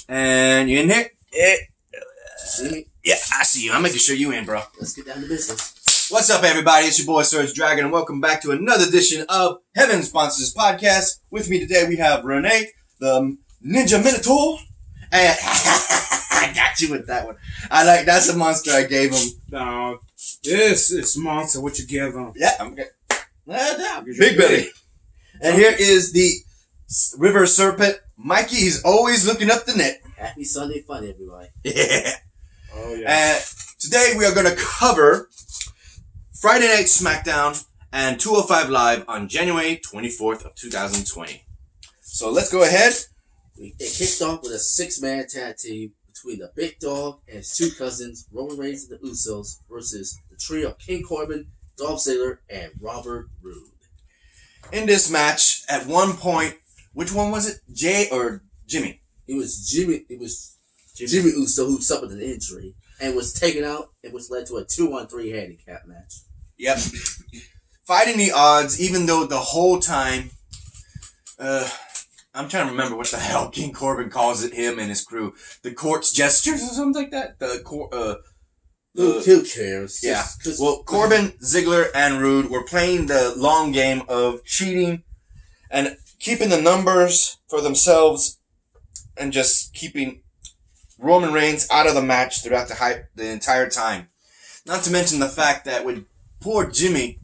And you in here? See me? Yeah, I see you. I'm making sure you in, bro. Let's get down to business. What's up, everybody? It's your boy, SergDragon, and welcome back to another edition of Heaven Sponsors Podcast. With me today, we have Rene, the Ninja Minotaur, and I got you with that one. That's a monster I gave him. No, this is monster. What you give him? Yeah, I'm good. Big belly. And here is the River Serpent, Mikey. He's always looking up the net. Happy Sunday fun, everybody. Yeah. Oh yeah. And today we are going to cover Friday Night Smackdown and 205 Live on January 24th of 2020. So let's go ahead. It kicked off with a 6-man tag team between the Big Dog and his two cousins, Roman Reigns and the Usos, versus the trio of King Corbin, Dolph Ziggler, and Robert Roode. In this match, at one point, which one was it? Jay or Jimmy? It was Jimmy Uso who suffered an injury and was taken out, and which led to a 2-on-3 handicap match. Yep. Fighting the odds, even though the whole time, I'm trying to remember what the hell King Corbin calls it, him and his crew. The court's gestures or something like that? Who cares? Yeah. Well, Corbin, Ziggler, and Roode were playing the long game of cheating and keeping the numbers for themselves and just keeping Roman Reigns out of the match throughout the entire time. Not to mention the fact that with poor Jimmy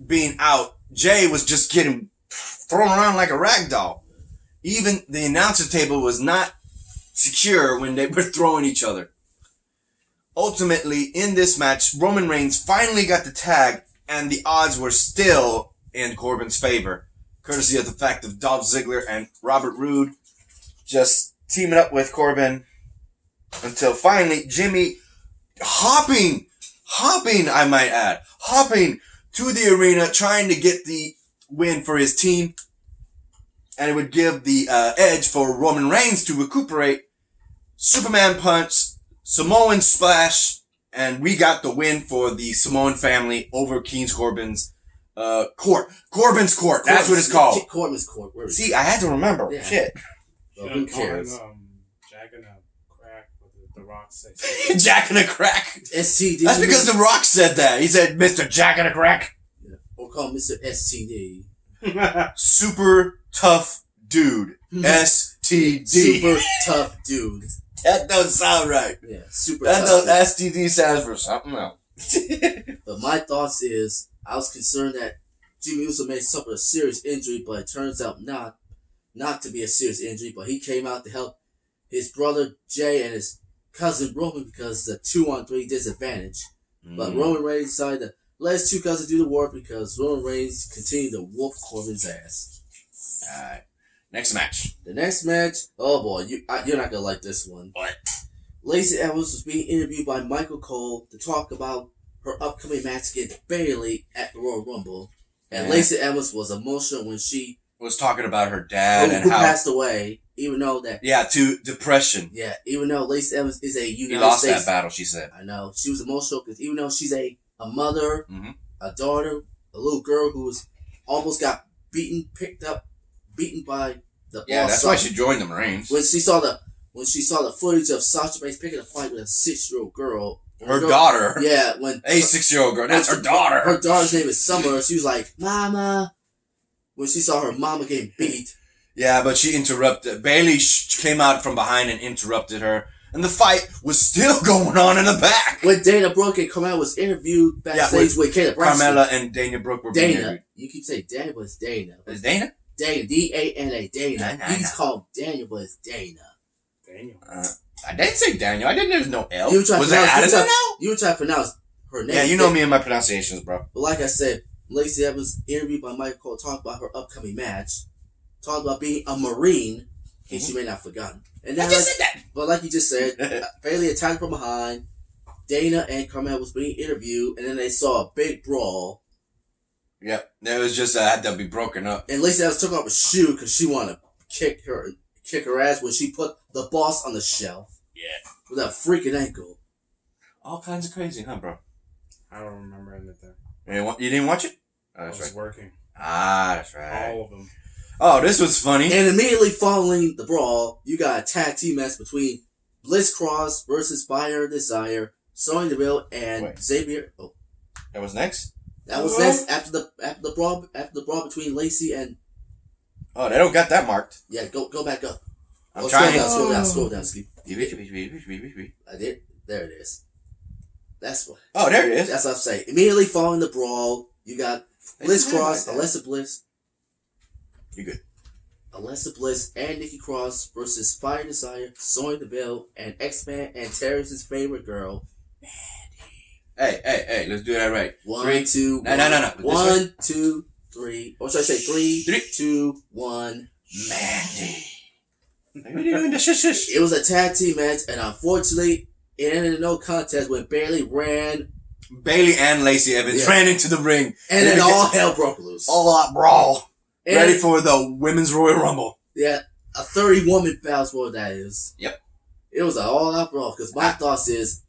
being out, Jay was just getting thrown around like a rag doll. Even the announcer table was not secure when they were throwing each other. Ultimately, in this match, Roman Reigns finally got the tag, and the odds were still in Corbin's favor, courtesy of the fact of Dolph Ziggler and Robert Roode just teaming up with Corbin until finally Jimmy hopping, I might add, hopping to the arena trying to get the win for his team, and it would give the edge for Roman Reigns to recuperate. Superman punch, Samoan splash, and we got the win for the Samoan family over King Corbin's court. Corbin's court. That's what it's called. Corbin's court. See, I had to remember. Yeah. Shit. Well, who cares? Jack and a crack. What did the Rock say? Jack and a crack. STD. That's because The Rock said that. He said, "Mr. Jack and a crack." Yeah. Or call him Mr. STD. Super tough dude. STD. Super tough dude. That doesn't sound right. Yeah, super that tough. STD stands for something else. But my thoughts is, I was concerned that Jimmy Uso may suffer a serious injury, but it turns out not to be a serious injury. But he came out to help his brother Jay and his cousin Roman because the 2-on-3 disadvantage. But Roman Reigns decided to let his two cousins do the work because Roman Reigns continued to whoop Corbin's ass. Alright. Next match. The next match, oh boy, you're not gonna like this one. What? Lacey Evans was being interviewed by Michael Cole to talk about her upcoming match against Bayley at the Royal Rumble. And Lacey Evans was emotional when she was talking about her dad who passed away, even though that... Yeah, to depression. Yeah, even though Lacey Evans is a United He lost States... that battle, she said. I know. She was emotional because even though she's a mother, a daughter, a little girl who was almost got beaten by the boss. Yeah, that's why she joined the Marines. When she saw the footage of Sasha Banks picking a fight with a 6-year-old girl. Her daughter. Yeah, when... A 6-year-old girl. That's her daughter. Her daughter's name is Summer. She was like, "Mama." When she saw her mama getting beat. Yeah, but she interrupted. Bayley came out from behind and interrupted her. And the fight was still going on in the back. When Dana Brooke and Carmella was interviewed backstage with Caleb Braxton. Carmella and Dana Brooke were being interviewed. You keep saying Dana, but it's Dana. It's Dana? Dana. D-A-N-A. Dana. He's called Daniel, but it's Dana. Daniel. I didn't say Daniel. I didn't know there's no L. Was that added an L? You were trying to pronounce her name. Yeah, you know me and my pronunciations, bro. But like I said, Lacey Evans interviewed by Michael Cole talked about her upcoming match. Talked about being a Marine, in case you may not have forgotten. And then, I just said that. But like you just said, Bayley attacked from behind. Dana and Carmella was being interviewed, and then they saw a big brawl. Yep, it was just had to be broken up. And Lacey Evans took off her shoe because she wanted to kick her ass when she put the boss on the shelf. Yeah. With that freaking ankle. All kinds of crazy, huh, bro? I don't remember anything. You didn't watch it? Oh, I was working. Ah, that's right. All of them. Oh, this was funny. And immediately following the brawl, you got a tag team match between Bliss Cross versus Fire Desire, Sonya Deville, and Xavier. Oh, That was next? that was next after the brawl between Lacey and. Oh, they don't got that marked. Yeah, go back up. I'm trying. Scroll down, Ski. I did. There it is. That's what. Oh, there it is. That's what I'm saying. Immediately following the brawl, you got Bliss Cross, Alexa Bliss. You good? Alexa Bliss and Nikki Cross versus Fire Desire, Sonya Deville, and X-Man and Terrence's favorite girl, Mandy. Hey, let's do that right. No. 1, 2, 3. Or should I say 3, 2, 1. Mandy. It It was a tag team match, and unfortunately, it ended in no contest when Bayley ran. Bayley and Lacey Evans ran into the ring. And then all hell broke loose. All out brawl. And Ready for the Women's Royal Rumble. Yeah, a 30-woman battle what that is. Yep. It was an all-out brawl, because my thoughts is,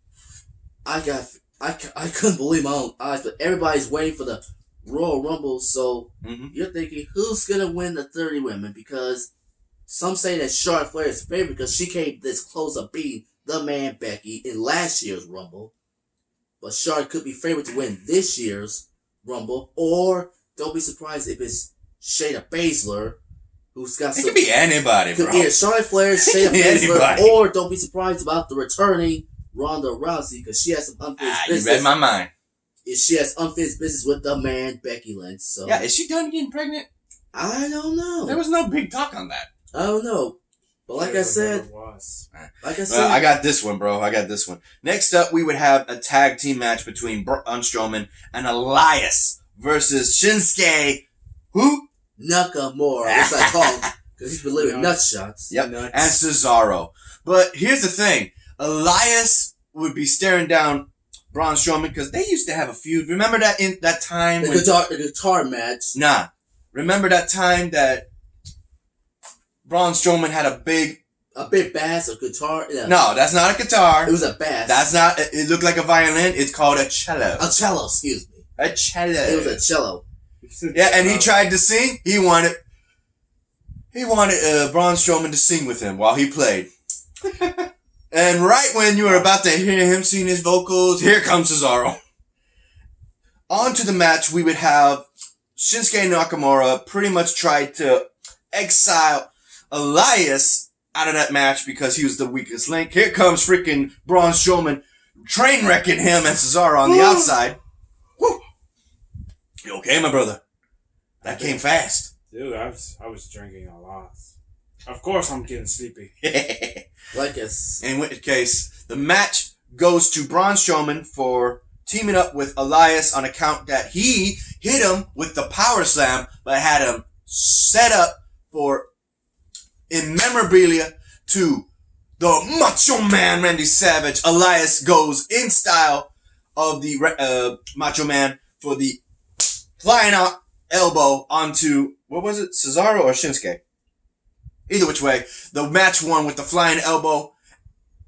I couldn't believe my own eyes, but everybody's waiting for the Royal Rumble, so you're thinking, who's going to win the 30 women? Because some say that Charlotte Flair is favorite because she came this close of beating the man Becky in last year's Rumble. But Charlotte could be favored to win this year's Rumble, or don't be surprised if it's Shayna Baszler, who's got It could be anybody, bro. Could be Charlotte Flair, Shayna Baszler, or don't be surprised about the returning Ronda Rousey, because she has some unfinished business. You read my mind. She has unfinished business with the man Becky Lynch. So yeah, is she done getting pregnant? I don't know. There was no big talk on that. I don't know. But like I said, I got this one, bro. I got this one. Next up, we would have a tag team match between Braun Strowman and Elias versus Shinsuke. Who? Nakamura. That's what I call him. Because he's been living nut shots. Yep. And Cesaro. But here's the thing. Elias would be staring down Braun Strowman because they used to have a feud. Remember that in that time? The guitar match. Nah. Remember that time that Braun Strowman had a big bass, a guitar? Yeah. No, that's not a guitar. It was a bass. That's not, it looked like a violin. It's called a cello. A cello, excuse me. A cello. It was a cello. Yeah, and he tried to sing. He wanted Braun Strowman to sing with him while he played. And right when you were about to hear him sing his vocals, here comes Cesaro. On to the match, we would have Shinsuke Nakamura pretty much tried to exile Elias out of that match because he was the weakest link. Here comes freaking Braun Strowman train wrecking him and Cesaro on the outside. Woo. You okay, my brother? That came fast. Dude, I was drinking a lot. Of course I'm getting sleepy. In which case, the match goes to Braun Strowman for teaming up with Elias on account that he hit him with the power slam, but had him set up for in memorabilia to the Macho Man Randy Savage. Elias goes in style of the Macho Man for the flying out elbow onto, what was it, Cesaro or Shinsuke? Either which way, the match won with the flying elbow,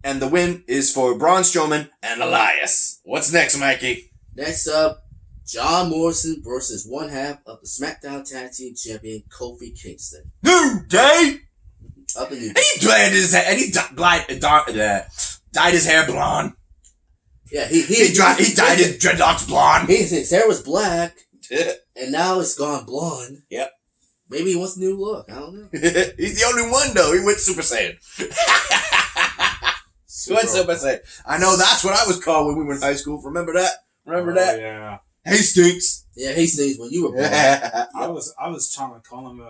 and the win is for Braun Strowman and Elias. What's next, Mikey? Next up, John Morrison versus one half of the Smackdown Tag Team Champion, Kofi Kingston. New Day! Up in New Day. And he dyed his hair, and he dyed his hair blonde. Yeah, he dyed his dreadlocks blonde. His hair was black, and now it's gone blonde. Yep. Maybe he wants a new look. I don't know. He's the only one, though. He went Super Saiyan. He went Super Saiyan. I know that's what I was called when we were in high school. Remember that? That? Yeah. Hastings. Yeah, Hastings when you were born. I was trying to call him,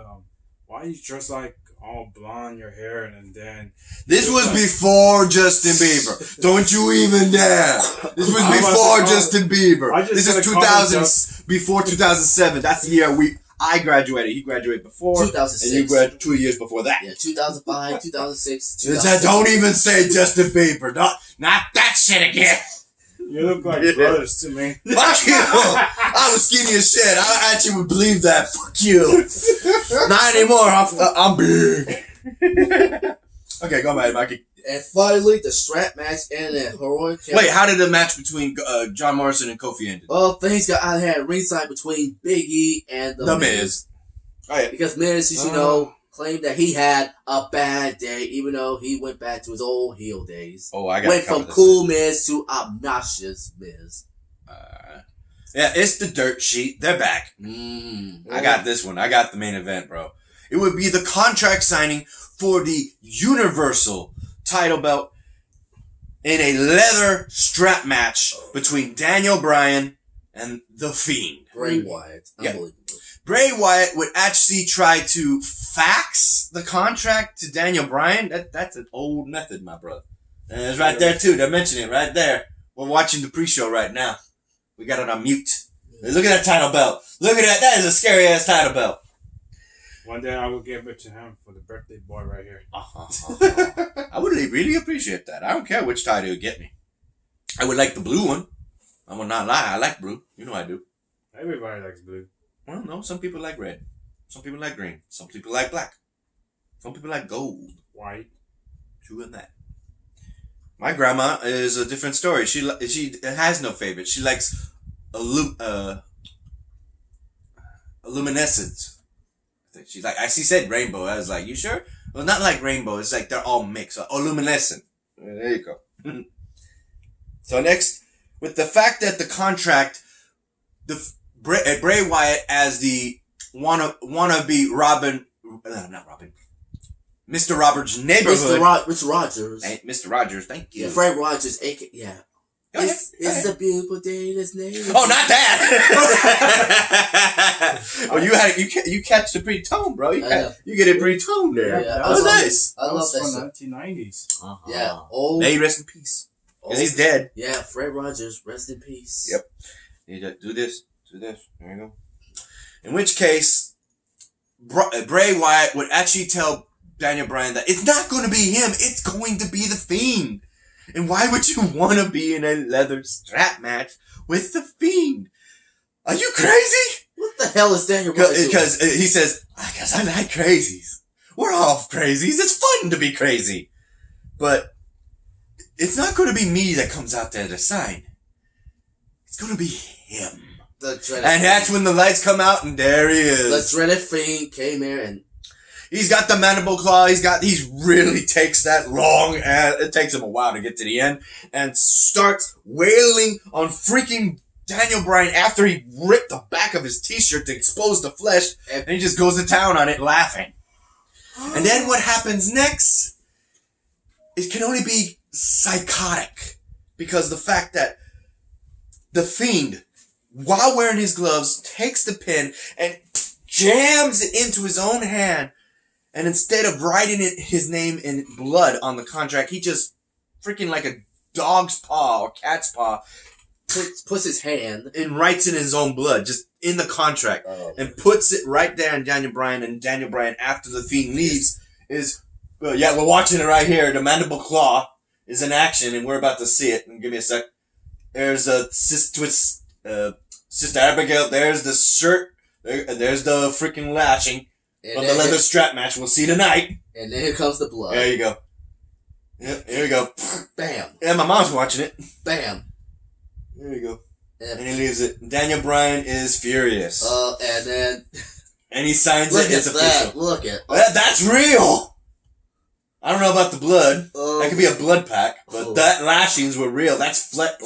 why you dress like all blonde, your hair, and then... This was before Justin Bieber. Don't you even dare. This was before Justin Bieber. This is 2000, before 2007. That's the year I graduated. He graduated before. 2006. And you graduated 2 years before that. Yeah, 2005, 2006, 2007. Don't even say Justin Bieber. Not that shit again. You look like brothers to me. Fuck you. I was skinny as shit. I actually would believe that. Fuck you. Not anymore. I'm big. Okay, go ahead, Mikey. And finally, the strap match ended in heroic. Wait, how did the match between John Morrison and Kofi end? Well, things got out of hand ringside between Big E and The Miz. Oh, yeah. Because Miz, you know, claimed that he had a bad day, even though he went back to his old heel days. Oh, I got went from cool Miz to obnoxious Miz. Yeah, it's the dirt sheet. They're back. I got this one. I got the main event, bro. It would be the contract signing for the Universal title belt in a leather strap match between Daniel Bryan and The Fiend. Bray Wyatt. Unbelievable. Bray Wyatt would actually try to fax the contract to Daniel Bryan. That's an old method, my brother. And it's right there, too. They're mentioning it right there. We're watching the pre-show right now. We got it on mute. Look at that title belt. Look at that. That is a scary-ass title belt. One day I will give it to him for the birthday boy right here. I would really appreciate that. I don't care which title you get me. I would like the blue one. I will not lie. I like blue. You know I do. Everybody likes blue. Well, no. Some people like red. Some people like green. Some people like black. Some people like gold. White. True in that. My grandma is a different story. She has no favorite. She likes luminescent. She's like, she said rainbow. I was like, you sure? Well, not like rainbow. It's like they're all mixed. Luminescent. There you go. So next, with the fact that the contract, Bray Wyatt as the wannabe Mr. Roberts' neighborhood. Mr. Rogers. Hey, Mr. Rogers, thank you. Yeah, Frank Rogers, yeah. It's a beautiful day in his name. Oh, not that! Oh, you catch the pre-tone, bro. You get it pre-tone there. Yeah, that was nice. I love that from 1990s. Yeah. May he rest in peace. Because he's dead. Yeah, Fred Rogers, rest in peace. Yep. You do this. There you go. In which case, Bray Wyatt would actually tell Daniel Bryan that it's not going to be him. It's going to be The Fiend. And why would you want to be in a leather strap match with The Fiend? Are you crazy? What the hell is Daniel Bryan doing? Because he says, I guess I like crazies. We're all crazies. It's fun to be crazy. But it's not going to be me that comes out there to sign. It's going to be him. And that's when the lights come out and there he is. The dreaded Fiend came here and he's got the mandible claw. He really takes that long, and it takes him a while to get to the end, and starts wailing on freaking Daniel Bryan after he ripped the back of his t-shirt to expose the flesh, and he just goes to town on it laughing. And then what happens next? It can only be psychotic, because the fact that the Fiend, while wearing his gloves, takes the pin and jams it into his own hand. And instead of writing his name in blood on the contract, he just freaking like a dog's paw or cat's paw puts his hand and writes it in his own blood, just in the contract, and puts it right there in Daniel Bryan. And Daniel Bryan, after the Fiend leaves, we're watching it right here. The mandible claw is in action, and we're about to see it. And give me a sec. There's Sister Abigail. There's the shirt. There's the freaking lashing. From the leather strap match we'll see tonight. And then here comes the blood. There you go. Yep, here we go. Bam. Yeah, my mom's watching it. Bam. There you go. Yeah. And he leaves it. Daniel Bryan is furious. And then... And he signs it. It's official. Look at that's real! I don't know about the blood. That could be a blood pack. But that lashings were real. That's What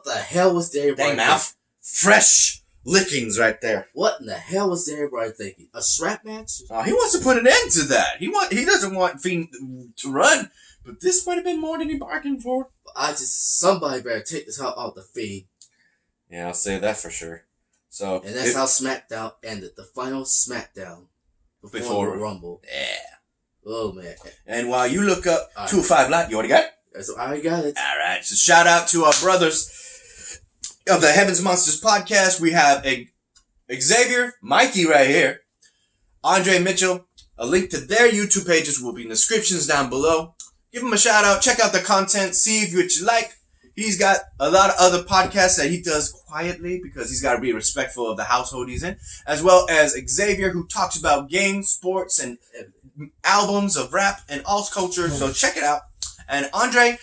the hell was Daniel Bryan thinking? Mouth. Fresh lickings right there. What in the hell was Daniel Bryan thinking? A strap match? Oh, he wants to put an end to that. He doesn't want Fiend to run, but this might have been more than he bargained for. Somebody better take this out the Fiend. Yeah, I'll say that for sure. So, and that's how Smackdown ended. The final Smackdown before the Rumble. Yeah. Oh man. And while you look up 205 Live, you already got it? So I already got it. All right. So shout out to our brothers of the Heavens Monsters podcast. We have Xavier, Mikey right here, Andre Mitchell. A link to their YouTube pages will be in the descriptions down below. Give them a shout out. Check out the content. See if what you like. He's got a lot of other podcasts that he does quietly because he's got to be respectful of the household he's in, as well as Xavier, who talks about games, sports, and albums of rap and alt culture. So check it out. And Andre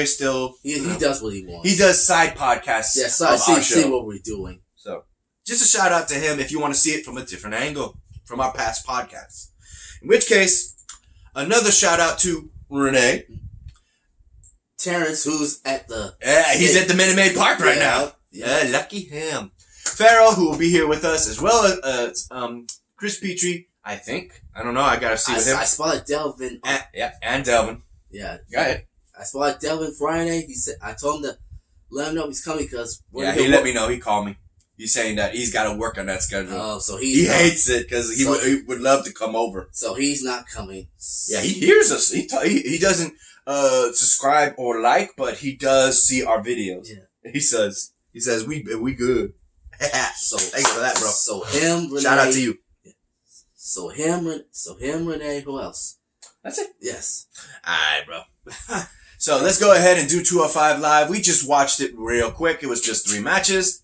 still... He does what he wants. He does side podcasts. Yeah, see what we're doing. So, just a shout out to him if you want to see it from a different angle from our past podcasts. In which case, another shout out to Rene. Terrence, who's at the... Yeah, he's at the Minute Maid Park right now. Yeah, lucky him. Farrell, who will be here with us, as well as Chris Petrie, I think. I don't know. I got to see with him. I spotted Delvin. And Delvin. Yeah. Go ahead. I spotted Delvin Friday. He said, I told him to let him know he's coming because... Yeah, he let me know. He called me. He's saying that he's got to work on that schedule. Oh, so he hates it because he would love to come over. So he's not coming. Yeah, he hears us. He doesn't subscribe or like, but he does see our videos. Yeah. He says we good. So thank you for that, bro. So him, Rene, shout out to you. Yeah. So him, Rene. Who else? That's it. Yes. All right, bro. So let's go ahead and do 205 Live. We just watched it real quick. It was just 3 matches.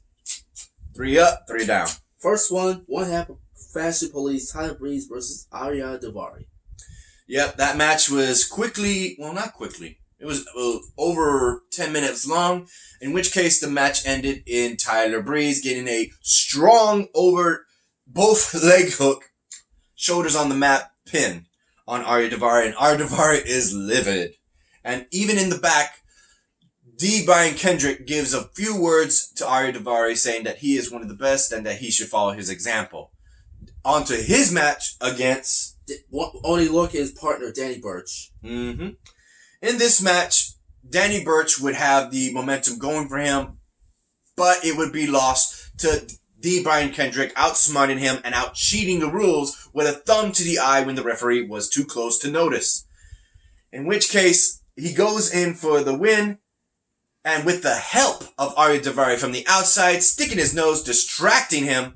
3 up, 3 down. First one half of Fashion Police, Tyler Breeze versus Arya Daivari. Yep, that match was not quickly. It was over 10 minutes long, in which case the match ended in Tyler Breeze getting a strong over both leg hook, shoulders on the mat pin on Arya Daivari, and Arya Daivari is livid. And even in the back, Brian Kendrick gives a few words to Arya Daivari saying that he is one of the best and that he should follow his example. On to his match against... Only look his partner, Danny Burch. Mm-hmm. In this match, Danny Burch would have the momentum going for him, but it would be lost to Brian Kendrick outsmarting him and out-cheating the rules with a thumb to the eye when the referee was too close to notice. In which case, he goes in for the win, and with the help of Arya Daivari from the outside, sticking his nose, distracting him,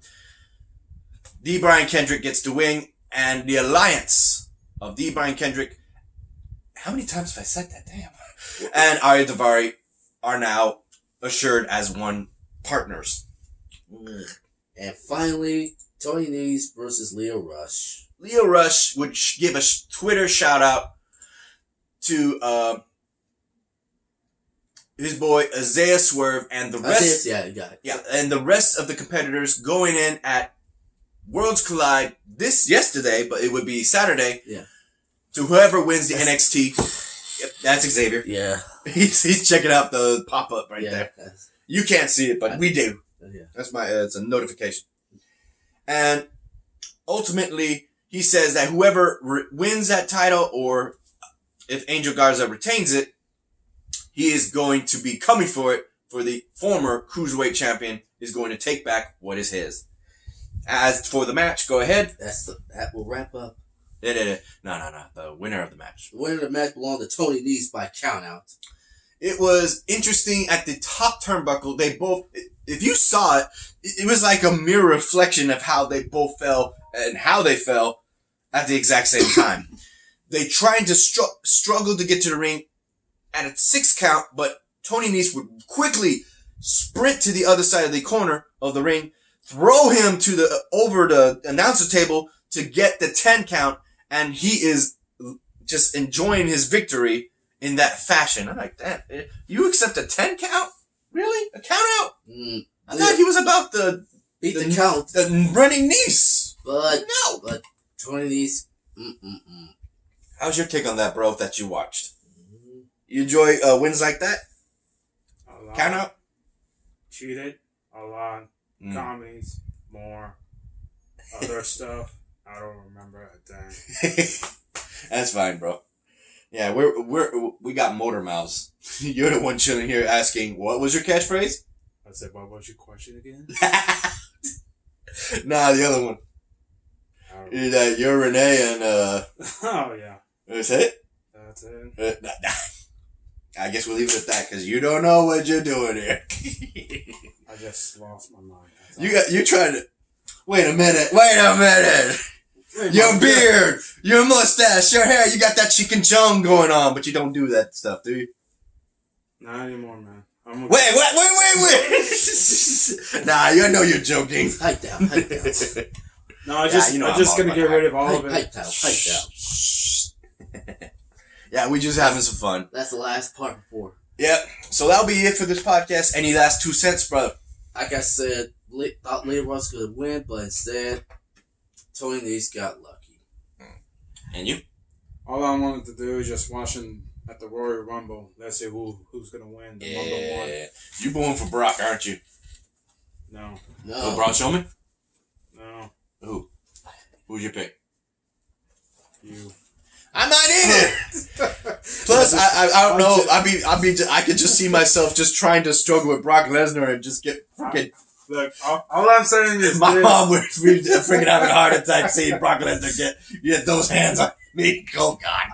Brian Kendrick gets the win, and the alliance of Brian Kendrick, how many times have I said that? Damn. And Arya Daivari are now assured as one partners. And finally, Tony Nese versus Leo Rush. Leo Rush would give a Twitter shout out to his boy Isaiah Swerve and the rest. Yeah, you got it. Yeah, and the rest of the competitors going in at Worlds Collide yesterday, but it would be Saturday. Yeah. To whoever wins the NXT. Yep, that's Xavier. Yeah. He's checking out the pop up right there. You can't see it, but we do. Yeah. That's it's a notification. And ultimately, he says that whoever wins that title, or if Angel Garza retains it, he is going to be coming for it. For the former Cruiserweight champion is going to take back what is his. As for the match, go ahead. That will wrap up. No. The winner of the match. The winner of the match belonged to Tony Nese by countout. It was interesting at the top turnbuckle. They both, if you saw it, it was like a mirror reflection of how they both fell and how they fell at the exact same time. They tried to struggle to get to the ring at a 6 count, but Tony Nese would quickly sprint to the other side of the corner of the ring, throw him to over the announcer table to get the 10 count, and he is just enjoying his victory in that fashion. I'm like, that. You accept a 10 count? Really? A count out? I thought he was about the count. The running Nese. But no. But Tony Nese. How's your take on that, bro? That you watched? You enjoy wins like that? A lot. Count out? Cheated. A lot. Comedies. More. Other stuff. I don't remember a thing. That's fine, bro. Yeah, we got motor mouths. You're the one chilling here asking, what was your catchphrase? I said, what was your question again? Nah, the other one. You're Rene and Oh yeah. That's it? That's it. I guess we'll leave it at that because you don't know what you're doing here. I just lost my mind. You tried to. Wait a minute. Your beard, your mustache, your hair, you got that chicken chong going on, but you don't do that stuff, do you? Not anymore, man. Wait. Nah, I know you're joking. Pipe down. No, I'm just gonna get rid of all of it. Pipe down. Yeah, we just having some fun. That's the last part before. Yep. So that'll be it for this podcast. Any last 2 cents, brother? Like I said, thought Leroy was going to win, but instead, Tony Nese got lucky. And you? All I wanted to do is just watching at the Royal Rumble. Let's see who's gonna win the number one. You going for Brock, aren't you? No. Oh, Braun Strowman? No. Who? Who's your pick? You. I'm not in it. Plus, I don't know. I could just see myself just trying to struggle with Brock Lesnar and just get fucking. Look, all I'm saying is My mom would be freaking having a heart attack seeing Brock Lesnar get those hands on me. Oh God.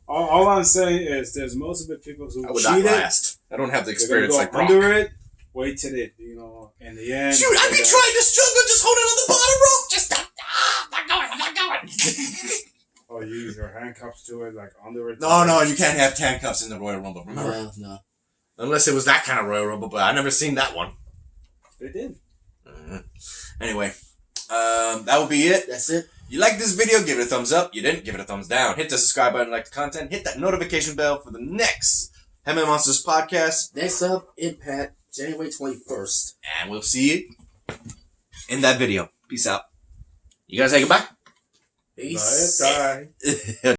All I'm saying is there's most of the people who I would not cheated. last. I don't have the They're experience gonna like go Brock. under it. Wait till it, in the end. Shoot, I'd be trying to struggle just holding on the bottom rope. Just stop. I'm not going. Oh, you use your handcuffs to it, like under it. No, you can't have handcuffs in the Royal Rumble. Remember? No. Unless it was that kind of Royal Rumble, but I've never seen that one. They did. Anyway, that will be it. That's it. You like this video, give it a thumbs up. You didn't, give it a thumbs down. Hit the subscribe button, like the content. Hit that notification bell for the next Hemman Monsters podcast. Next up, Impact, January 21st. And we'll see you in that video. Peace out. You guys say goodbye? Peace. Bye.